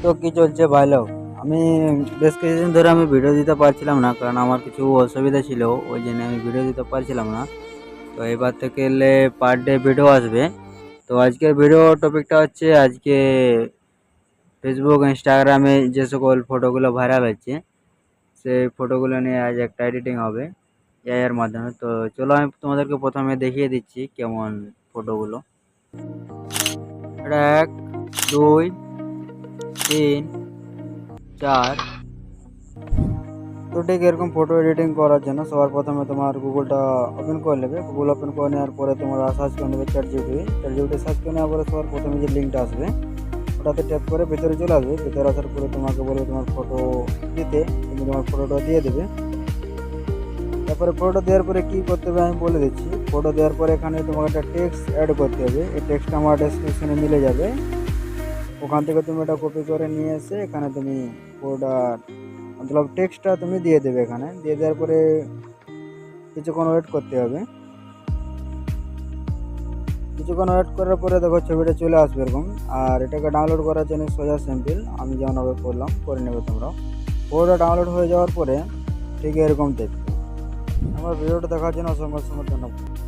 তো কি চলছে ভালো? আমি বেশ কিছুদিন ধরে আমি ভিডিও দিতে পারছিলাম না, কারণ আমার কিছু অসুবিধা ছিল, ওই জন্য আমি ভিডিও দিতে পারছিলাম না। তো এবার থেকে এলে পার ডে ভিডিও আসবে। তো আজকের ভিডিও টপিকটা হচ্ছে আজকে ফেসবুক ইনস্টাগ্রামে যে সকল ফটোগুলো ভাইরাল হচ্ছে সেই ফটোগুলো নিয়ে আজ একটা এডিটিং হবে এআই এর মাধ্যমে। তো চলো আমি তোমাদেরকে প্রথমে দেখিয়ে দিচ্ছি কেমন ফটোগুলো। এটা 1, 2, 3, 4। তো ঠিক এরকম ফটো এডিটিং করার জন্য সবার প্রথমে তোমার গুগলটা ওপেন করে নেবে। গুগল ওপেন করে নেওয়ার পরে তোমরা সার্চ করে নেবে চ্যাট জিপিটি সার্চ করে নেওয়ার পরে সবার প্রথমে যে লিঙ্কটা আসবে ওটাতে ট্যাপ করে ভেতরে চলে আসবে। ভেতরে আসার পরে তোমাকে বলবে তোমার ফটো দিতে, তুমি তোমার ফটোটা দিয়ে দেবে। তারপরে ফটো দেওয়ার পরে কী করতে হবে আমি বলে দিচ্ছি। ফটো দেওয়ার পরে এখানে তোমাকে একটা টেক্সট অ্যাড করতে হবে। এই টেক্সটটা আমার ডেসক্রিপশনে মিলে যাবে। ওখান থেকে তুমি এটা কপি করে নিয়ে এসে এখানে তুমি পুরোটা মতলব টেক্সটটা তুমি দিয়ে দেবে। এখানে দিয়ে দেওয়ার পরে কিছুক্ষণ ওয়েট করতে হবে। কিছুক্ষণ ওয়েট করার পরে দেখো ছবিটা চলে আসবে এরকম। আর এটাকে ডাউনলোড করার জন্য সোজা সিম্পল আমি যেমনভাবে করলাম করে নেবে তোমরা। পুরোটা ডাউনলোড হয়ে যাওয়ার পরে ঠিক এরকম দেখবে। আমার ভিডিওটা দেখার জন্য অসংখ্য অসংখ্য ধন্যবাদ।